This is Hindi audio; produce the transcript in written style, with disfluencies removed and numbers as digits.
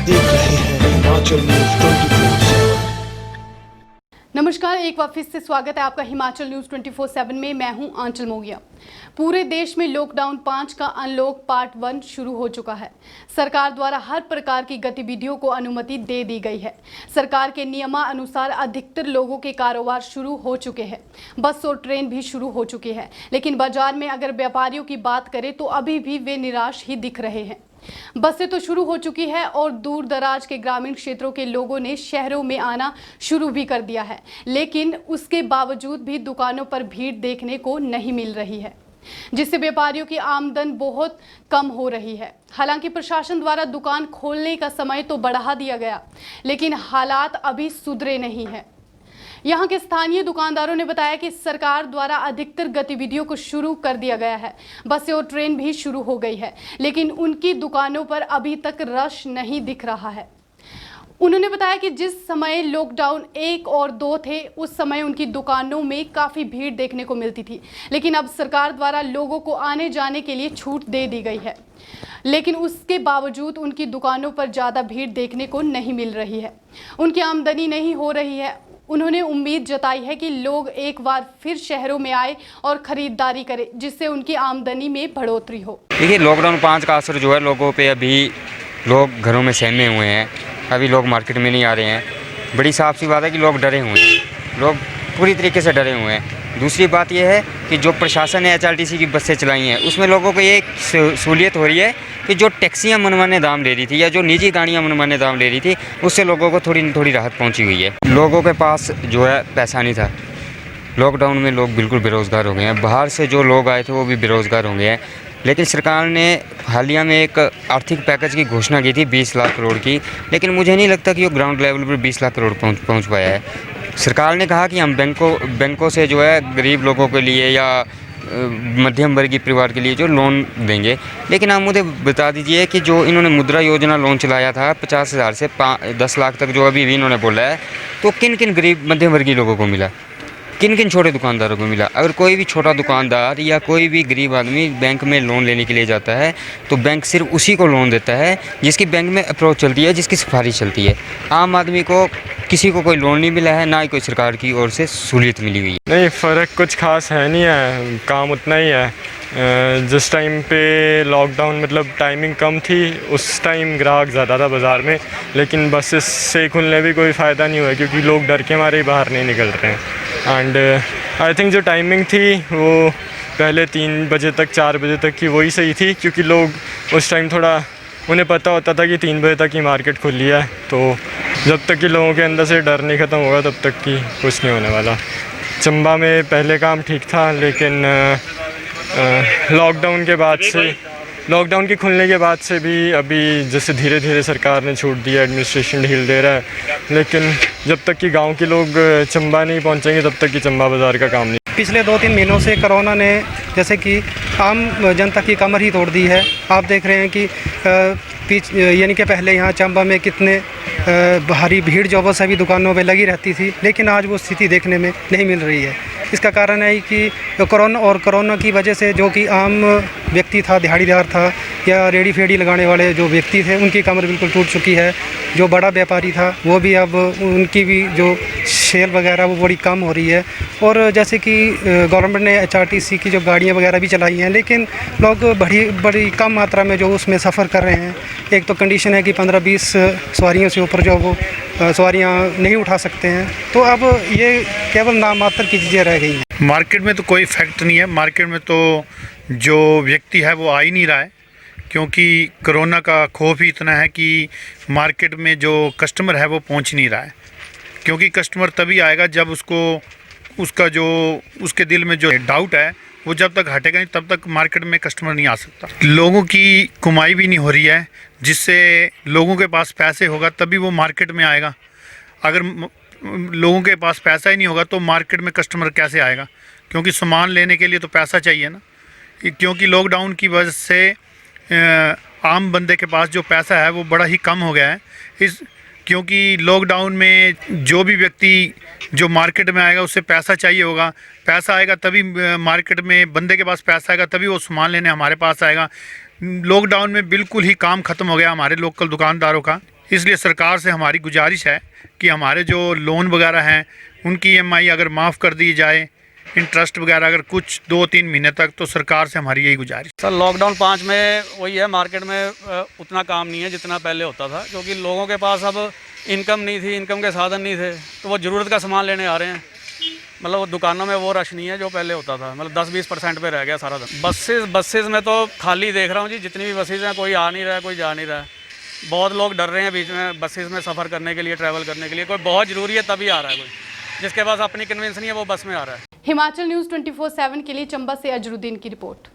देख रहे हैं हिमाचल न्यूज 24/7। नमस्कार, एक बार फिर से स्वागत है आपका हिमाचल न्यूज 24/7 में। मैं हूं आंचल मोगिया। पूरे देश में लॉकडाउन 5 का अनलॉक पार्ट 1 शुरू हो चुका है। सरकार द्वारा हर प्रकार की गतिविधियों को अनुमति दे दी गई है। सरकार के नियमानुसार अधिकतर लोगों के कारोबार शुरू हो चुके हैं। बस और ट्रेन भी शुरू हो चुकी है, लेकिन बाजार में अगर व्यापारियों की बात करें तो अभी भी वे निराश ही दिख रहे हैं। बसें तो शुरू हो चुकी है और दूर दराज के ग्रामीण क्षेत्रों के लोगों ने शहरों में आना शुरू भी कर दिया है, लेकिन उसके बावजूद भी दुकानों पर भीड़ देखने को नहीं मिल रही है, जिससे व्यापारियों की आमदन बहुत कम हो रही है। हालांकि प्रशासन द्वारा दुकान खोलने का समय तो बढ़ा दिया गया, लेकिन हालात अभी सुधरे नहीं हैं। यहाँ के स्थानीय दुकानदारों ने बताया कि सरकार द्वारा अधिकतर गतिविधियों को शुरू कर दिया गया है। बसें और ट्रेन भी शुरू हो गई है, लेकिन उनकी दुकानों पर अभी तक रश नहीं दिख रहा है। उन्होंने बताया कि जिस समय लॉकडाउन 1 और 2 थे, उस समय उनकी दुकानों में काफ़ी भीड़ देखने को मिलती थी, लेकिन अब सरकार द्वारा लोगों को आने जाने के लिए छूट दे दी गई है, लेकिन उसके बावजूद उनकी दुकानों पर ज़्यादा भीड़ देखने को नहीं मिल रही है। उनकी आमदनी नहीं हो रही है। उन्होंने उम्मीद जताई है कि लोग एक बार फिर शहरों में आए और ख़रीदारी करें, जिससे उनकी आमदनी में बढ़ोतरी हो। देखिए, लॉकडाउन 5 का असर जो है लोगों पे, अभी लोग घरों में सहमे हुए हैं। अभी लोग मार्केट में नहीं आ रहे हैं। बड़ी साफ सी बात है कि लोग डरे हुए हैं, लोग पूरी तरीके से डरे हुए हैं। दूसरी बात यह है कि जो प्रशासन ने HRTC की बसें चलाई हैं, उसमें लोगों को ये सहूलियत हो रही है कि जो टैक्सियाँ मनमाने दाम ले रही थी या जो निजी गाड़ियाँ मनमाने दाम ले रही थी, उससे लोगों को थोड़ी राहत पहुँची हुई है। लोगों के पास जो है पैसा नहीं था। लॉकडाउन में लोग बिल्कुल बेरोज़गार हो गए हैं। बाहर से जो लोग आए थे वो भी बेरोज़गार हो गए हैं। लेकिन सरकार ने हालिया में एक आर्थिक पैकेज की घोषणा की थी 20 लाख करोड़ की, लेकिन मुझे नहीं लगता कि वो ग्राउंड लेवल पर 20 लाख करोड़ पहुँच पाया है। सरकार ने कहा कि हम बैंकों से जो है गरीब लोगों के लिए या मध्यम वर्गीय परिवार के लिए जो लोन देंगे, लेकिन आप मुझे बता दीजिए कि जो इन्होंने मुद्रा योजना लोन चलाया था 50,000 से 10 लाख तक, जो अभी भी इन्होंने बोला है, तो किन किन गरीब मध्यम वर्गीय लोगों को मिला, किन किन छोटे दुकानदारों को मिला? अगर कोई भी छोटा दुकानदार या कोई भी गरीब आदमी बैंक में लोन लेने के लिए जाता है, तो बैंक सिर्फ उसी को लोन देता है जिसकी बैंक में अप्रोच चलती है, जिसकी सिफारिश चलती है। आम आदमी को किसी को कोई लोन नहीं मिला है, ना ही कोई सरकार की ओर से सहूलियत मिली हुई है। नहीं, फ़र्क कुछ खास है नहीं है, काम उतना ही है। जिस टाइम पे लॉकडाउन मतलब टाइमिंग कम थी, उस टाइम ग्राहक ज़्यादा था बाज़ार में, लेकिन बसेस से खुलने भी कोई फ़ायदा नहीं हुआ क्योंकि लोग डर के मारे ही बाहर नहीं निकल रहे हैं। एंड आई थिंक जो टाइमिंग थी वो पहले 3 बजे तक 4 बजे तक की वही सही थी, क्योंकि लोग उस टाइम थोड़ा उन्हें पता होता था कि 3 बजे तक ही मार्केट खुली है, तो जब तक कि लोगों के अंदर से डर नहीं ख़त्म होगा तब तक कि कुछ नहीं होने वाला। चंबा में पहले काम ठीक था, लेकिन लॉकडाउन के खुलने के बाद से भी अभी जैसे धीरे धीरे सरकार ने छूट दी है, एडमिनिस्ट्रेशन ढील दे रहा है, लेकिन जब तक कि गांव के लोग चंबा नहीं पहुंचेंगे तब तक कि चंबा बाज़ार का काम नहीं। पिछले 2-3 महीनों से कोरोना ने जैसे कि आम जनता की कमर ही तोड़ दी है। आप देख रहे हैं कि यानी कि पहले यहाँ चंबा में कितने भारी भीड़ जो वो सभी दुकानों पे लगी रहती थी, लेकिन आज वो स्थिति देखने में नहीं मिल रही है। इसका कारण है कि कोरोना की वजह से जो कि आम व्यक्ति था, दिहाड़ीदार था या रेडी फेडी लगाने वाले जो व्यक्ति थे, उनकी कमर बिल्कुल टूट चुकी है। जो बड़ा व्यापारी था वो भी अब उनकी भी जो सेल वगैरह वो बड़ी कम हो रही है। और जैसे कि गवर्नमेंट ने HRTC की जो गाड़ियाँ वगैरह भी चलाई हैं, लेकिन लोग बड़ी कम मात्रा में जो उसमें सफ़र कर रहे हैं। एक तो कंडीशन है कि 15-20 सवारियों से ऊपर जो वो सवारियाँ नहीं उठा सकते हैं, तो अब ये केवल नाम मात्र की चीज़ें रह गई हैं। मार्केट में तो कोई इफेक्ट नहीं है। मार्केट में तो जो व्यक्ति है वो आ ही नहीं रहा है, क्योंकि कोरोना का खौफ ही इतना है कि मार्केट में जो कस्टमर है वो पहुंच नहीं रहा है। क्योंकि कस्टमर तभी आएगा जब उसके दिल में जो डाउट है वो जब तक हटेगा नहीं तब तक मार्केट में कस्टमर नहीं आ सकता। लोगों की कमाई भी नहीं हो रही है, जिससे लोगों के पास पैसे होगा तभी वो मार्केट में आएगा। अगर लोगों के पास पैसा ही नहीं होगा तो मार्केट में कस्टमर कैसे आएगा? क्योंकि सामान लेने के लिए तो पैसा चाहिए ना। क्योंकि लॉकडाउन की वजह से आम बंदे के पास जो पैसा है वो बड़ा ही कम हो गया है। क्योंकि लॉकडाउन में जो भी व्यक्ति जो मार्केट में आएगा उससे पैसा चाहिए होगा, पैसा आएगा तभी मार्केट में बंदे के पास पैसा आएगा तभी वो सामान लेने हमारे पास आएगा। लॉकडाउन में बिल्कुल ही काम ख़त्म हो गया हमारे लोकल दुकानदारों का। इसलिए सरकार से हमारी गुजारिश है कि हमारे जो लोन वगैरह हैं उनकी EMI अगर माफ़ कर दी जाए, इंटरेस्ट वगैरह अगर कुछ 2-3 महीने तक, तो सरकार से हमारी यही गुजारिश। सर लॉकडाउन 5 में वही है, मार्केट में उतना काम नहीं है जितना पहले होता था, क्योंकि लोगों के पास अब इनकम नहीं थी, इनकम के साधन नहीं थे, तो वो ज़रूरत का सामान लेने आ रहे हैं। मतलब वो दुकानों में वो रश नहीं है जो पहले होता था, मतलब 10-20% पे रह गया सारा दिन। बसेस में तो खाली देख रहा हूँ जी, जितनी भी बसेस हैं कोई आ नहीं रहा है, कोई जा नहीं रहा है। बहुत लोग डर रहे हैं बीच में बसेस में सफ़र करने के लिए, ट्रैवल करने के लिए। कोई बहुत ज़रूरी है तभी आ रहा है, कोई जिसके पास अपनी कन्वेंस नहीं है वो बस में आ रहा है। हिमाचल न्यूज़ 24/7 के लिए चंबा से अजरुद्दीन की रिपोर्ट।